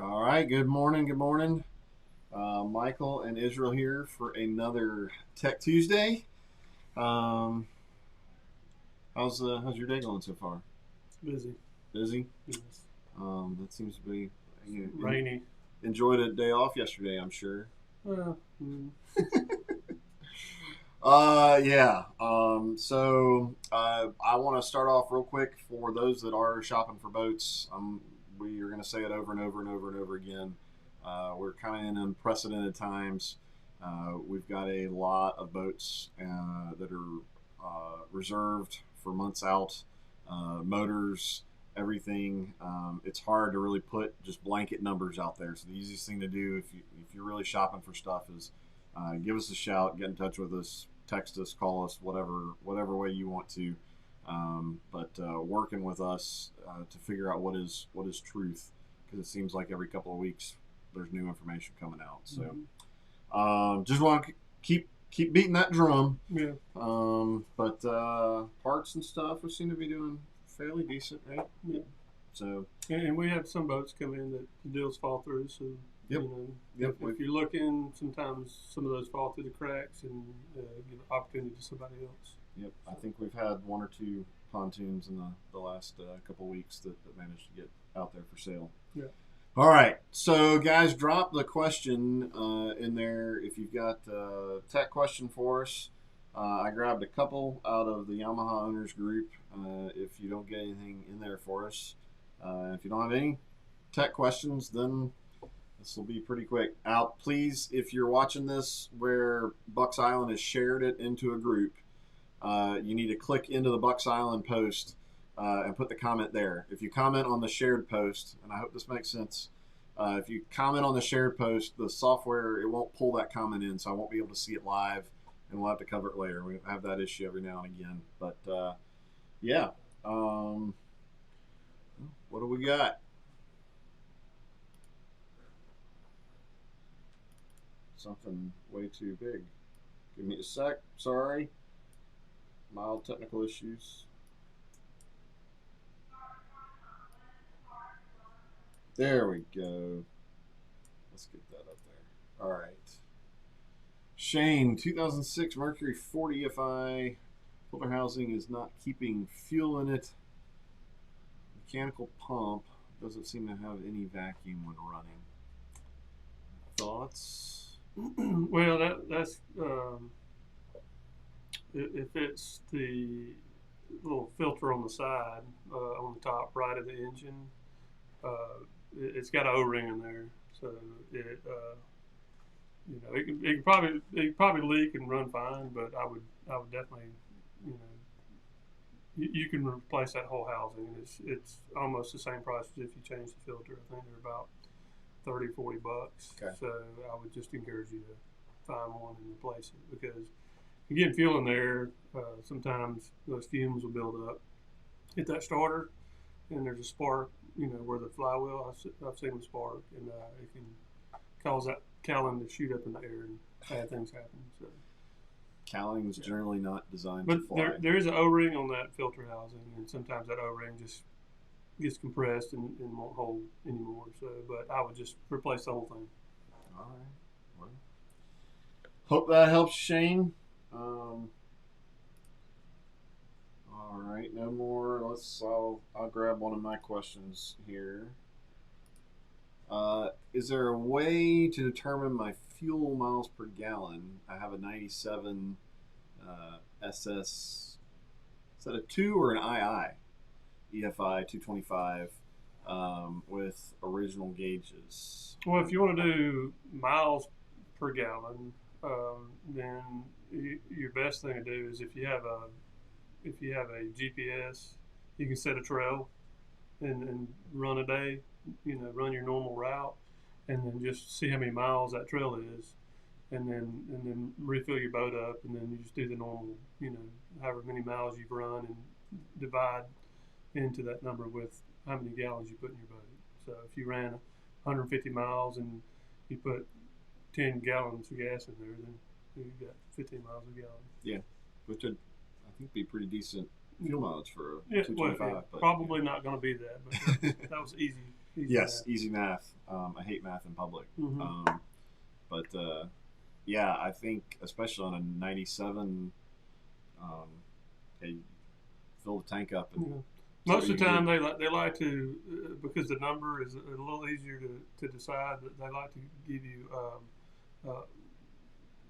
All right. Good morning. Good morning. Michael and Israel here for another Tech Tuesday. Um, how's your day going so far? Busy. Busy. Yes. That seems to be. Rainy. Enjoyed a day off yesterday, I'm sure. Well, Yeah. I want to start off real quick for those that are shopping for boats. We are going to say it over and over and over and over again. We're kind of in unprecedented times. We've got a lot of boats that are reserved for months out, motors, everything. It's hard to really put just blanket numbers out there. So the easiest thing to do if you're really shopping for stuff is give us a shout, get in touch with us, text us, call us, whatever way you want to. But working with us to figure out what is truth, because it seems like every couple of weeks there's new information coming out. So just want to keep beating that drum. yeah. But parts and stuff we seem to be doing fairly decent, right? Yeah. So And we have some boats come in that the deals fall through. So, Yep. Yep. if you're looking, sometimes some of those fall through the cracks and give opportunity to somebody else. Yep, I think we've had one or two pontoons in the last couple weeks that managed to get out there for sale. Yeah. All right, so guys, drop the question in there if you've got a tech question for us. I grabbed a couple out of the Yamaha owners group. If you don't get anything in there for us, if you don't have any tech questions, then this will be pretty quick. Out, please, if you're watching this where Bucks Island has shared it into a group, you need to click into the Bucks Island post and put the comment there. If you comment on the shared post, and I hope this makes sense, if you comment on the shared post, the software, it won't pull that comment in, so I won't be able to see it live, and we'll have to cover it later. We have that issue every now and again. But yeah, what do we got? Something way too big. Give me a sec. Sorry. Mild technical issues. There we go. Let's get that up there. All right. Shane, 2006 Mercury 40 FI. Filter housing is not keeping fuel in it. Mechanical pump doesn't seem to have any vacuum when running. Thoughts? Well, that's if it's the little filter on the side, on the top right of the engine, it's got an O-ring in there, so it can probably leak and run fine, but I would definitely, you know you can replace that whole housing. It's almost the same price as if you change the filter. I think they're about 30-40 bucks. Okay. So I would just encourage you to find one and replace it, because you get fuel in there. Sometimes those fumes will build up, hit that starter, and there's a spark. Where the flywheel. I've seen a spark, and it can cause that cowling to shoot up in the air and bad things happen. So, Cowling is generally not designed but to fly. there is an O-ring on that filter housing, and sometimes that O-ring just gets compressed and won't hold anymore. So, but I would just replace the whole thing. All right. Well, hope that helps, Shane. All right, no more. I'll grab one of my questions here. Is there a way to determine my fuel miles per gallon? I have a 97 SS. Is that a 2 or an EFI 225 with original gauges? Well, if you want to do miles per gallon, then your best thing to do is if you have a GPS, you can set a trail and run a day. Run your normal route, and then just see how many miles that trail is, and then refill your boat up, and then you just do the normal, however many miles you've run, and divide into that number with how many gallons you put in your boat. So if you ran 150 miles and you put 10 gallons of gas in there, then you've got 15 miles a gallon. Yeah, which would I think be pretty decent fuel mileage for a Yeah, well, 225. But probably not going to be that, but that was easy. Yes, easy math. I hate math in public. Mm-hmm. But yeah, I think especially on a 97, hey, fill the tank up and Yeah. see Most what you of the can time, do. they like to because the number is a little easier to decide. That they like to give you uh,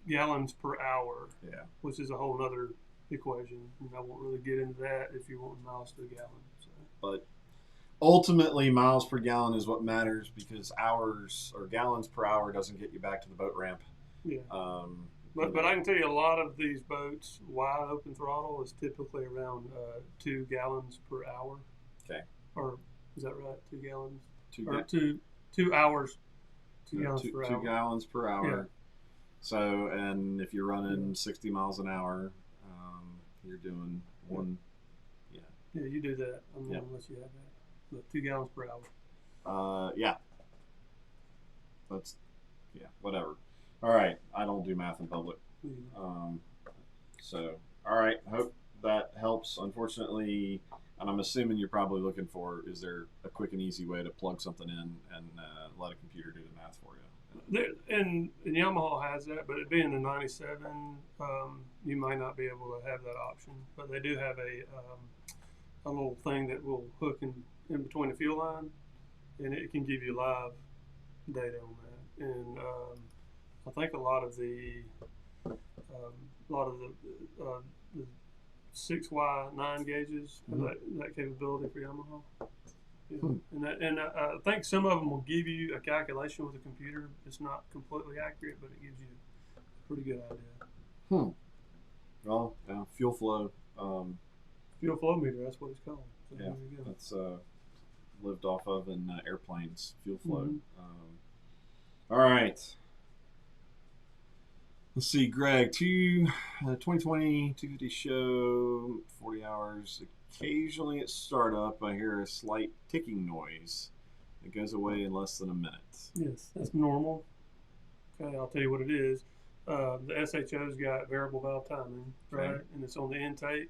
gallons per hour, Yeah, which is a whole other equation. And I won't really get into that if you want miles to a gallon. So. but ultimately, miles per gallon is what matters because hours or gallons per hour doesn't get you back to the boat ramp. Yeah. Um, you But I know, can tell you a lot of these boats, wide open throttle is typically around 2 gallons per hour. okay, Or is that right? 2 gallons two, or ga- 2 hours, 2 gallons two, per two hour. gallons per Yeah, hour. So, and if you're yeah, running 60 miles an hour, you're doing yeah. one, yeah, Yeah, you do that. I mean, yeah, unless you have that. But 2 gallons per hour. yeah. That's yeah, whatever. All right, I don't do math in public. Yeah. Um, so, all right, hope that helps. Unfortunately, and I'm assuming you're probably looking for is there a quick and easy way to plug something in and let a computer do the math for you? And Yamaha has that, but it being a 97, you might not be able to have that option. But they do have a little thing that will hook in between the fuel line, and it can give you live data on that. And I think a lot of the 6Y9 gauges have Mm-hmm. that capability for Yamaha. Yeah. Hmm. And I think some of them will give you a calculation with a computer. It's not completely accurate, but it gives you a pretty good idea. Hmm. Well, fuel flow. Fuel flow meter, that's what it's called. So Yeah, there you go. that's lived off of in airplanes. Fuel flow. Mm-hmm. All right. Let's see, Greg. 2020 250 show, 40 hours. Occasionally at startup, I hear a slight ticking noise. It goes away in less than a minute. Yes, that's normal. Okay, I'll tell you what it is. The SHO's got variable valve timing, right? Okay. And it's on the intake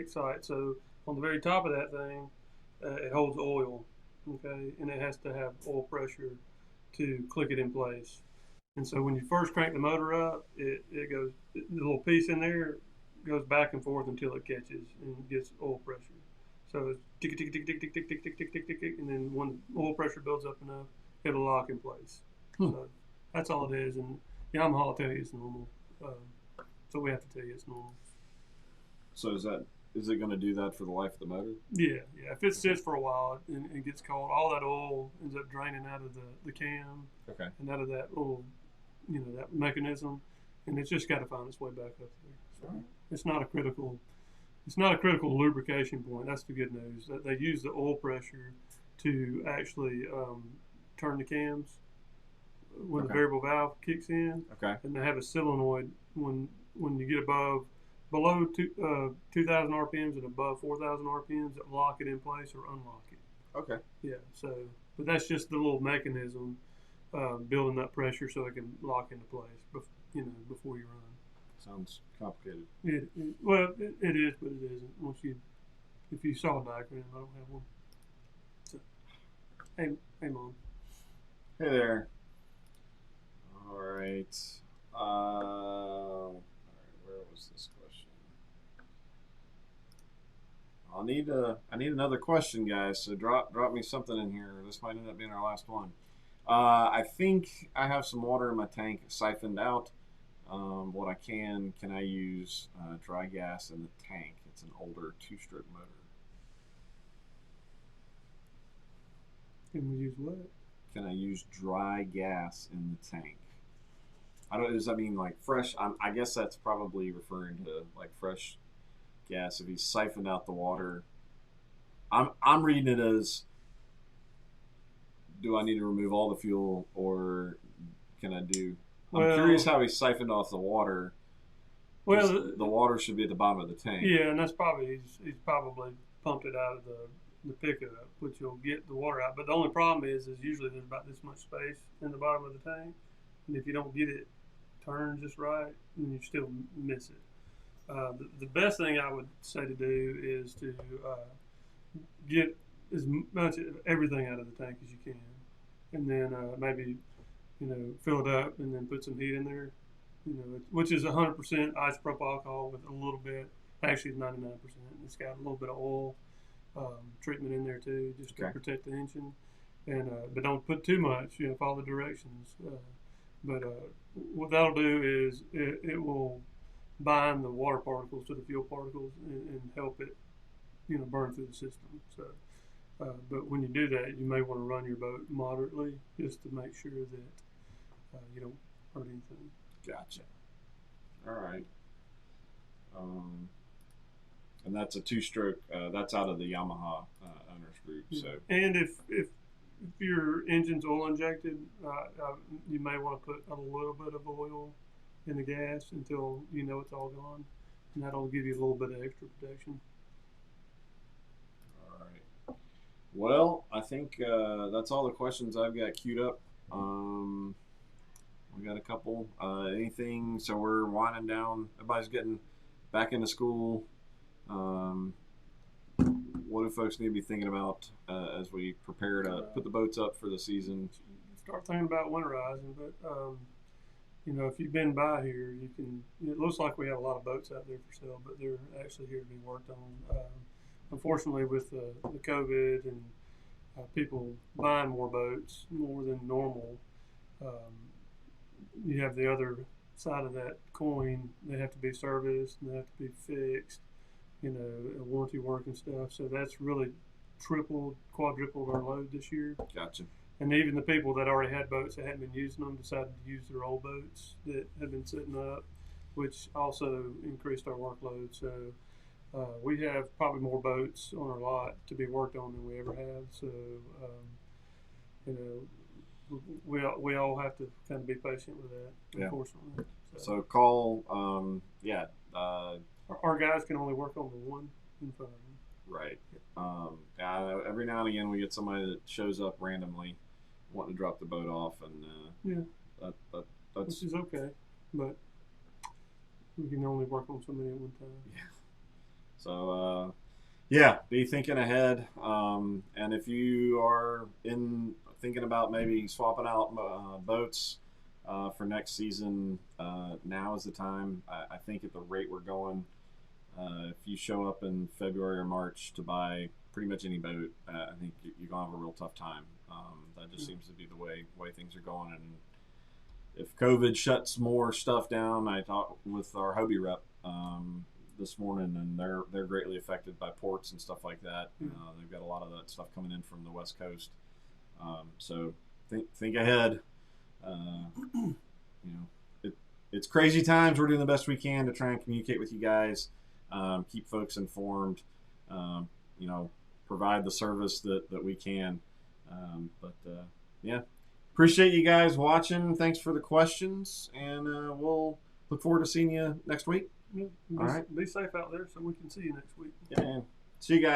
site. So on the very top of that thing, it holds oil, okay, and it has to have oil pressure to click it in place. And so when you first crank the motor up, it goes the little piece in there goes back and forth until it catches and gets oil pressure. So it's tick tick tick tick tick tick tick tick tick tick tick tick, and then when oil pressure builds up enough, it'll lock in place. Hmm. So that's all it is. And Yamaha will tell you it's normal. So we have to tell you it's normal. So is it going to do that for the life of the motor? Yeah, yeah. If it sits for a while and gets cold, all that oil ends up draining out of the cam Okay. and out of that little, that mechanism, and it's just got to find its way back up there. So it's not a critical, lubrication point. That's the good news. That they use the oil pressure to actually turn the cams when the Okay. variable valve kicks in, Okay. and they have a solenoid when you get below 2,000 RPMs and above 4,000 RPMs that lock it in place or unlock it. Okay. Yeah. So, but that's just the little mechanism building up pressure so it can lock into place. Before you run. Sounds complicated. It is, but it isn't. If you saw a diagram, I don't have one. So, hey, mom. Hey there. All right. All right. Where was this question? I need another question, guys. So drop me something in here. This might end up being our last one. I think I have some water in my tank siphoned out. What can I use dry gas in the tank? It's an older two-stroke motor. Can we use what? Can I use dry gas in the tank? I don't. Does that mean like fresh? I guess that's probably referring to like fresh gas. If he's siphoned out the water, I'm reading it as: do I need to remove all the fuel, or can I do? I'm curious Well, how he siphoned off the water. well, The water should be at the bottom of the tank. yeah, and that's probably he's probably pumped it out of the pickup, which will get the water out. But the only problem is usually there's about this much space in the bottom of the tank, and if you don't get it turned just right, then you still miss it. The best thing I would say to do is to get as much of everything out of the tank as you can, and then maybe fill it up and then put some heat in there. Which is 100% isopropyl alcohol with a little bit. Actually, it's 99%. It's got a little bit of oil treatment in there too, just to protect the engine. And but don't put too much. Follow the directions. But what that'll do is it will bind the water particles to the fuel particles and help it, burn through the system. So, but when you do that, you may want to run your boat moderately just to make sure that you don't hurt anything. Gotcha. All right. And that's a 2-stroke. That's out of the Yamaha owners group. Yeah. So. And if your engine's oil injected, you may want to put a little bit of oil in the gas until it's all gone, and that'll give you a little bit of extra protection. All right. Well, I think that's all the questions I've got queued up. We got a couple. Anything? So we're winding down. Everybody's getting back into school. What do folks need to be thinking about as we prepare to put the boats up for the season? Start thinking about winterizing, but if you've been by here, you can. It looks like we have a lot of boats out there for sale, but they're actually here to be worked on. Unfortunately, with the COVID and people buying more boats more than normal, you have the other side of that coin. They have to be serviced and they have to be fixed, warranty work and stuff. So that's really tripled, quadrupled our load this year. Gotcha. And even the people that already had boats that hadn't been using them decided to use their old boats that had been sitting up, which also increased our workload. So we have probably more boats on our lot to be worked on than we ever have. So, we all have to kind of be patient with that, unfortunately. So call, Our guys can only work on the one in front of them. Right. Every now and again we get somebody that shows up randomly wanting to drop the boat off, and that's which is okay, but we can only work on so many at one time. Yeah. So be thinking ahead, and if you are thinking about maybe swapping out boats for next season, now is the time. I think at the rate we're going, if you show up in February or March to buy pretty much any boat, I think you're going to have a real tough time. That just seems to be the way things are going. And if COVID shuts more stuff down, I talked with our Hobie rep this morning, and they're greatly affected by ports and stuff like that. They've got a lot of that stuff coming in from the West Coast. So think ahead. It's crazy times. We're doing the best we can to try and communicate with you guys, keep folks informed, provide the service that we can. Appreciate you guys watching. Thanks for the questions, and we'll look forward to seeing you next week. Yeah, all right. Be safe out there so we can see you next week. Yeah, man. See you guys.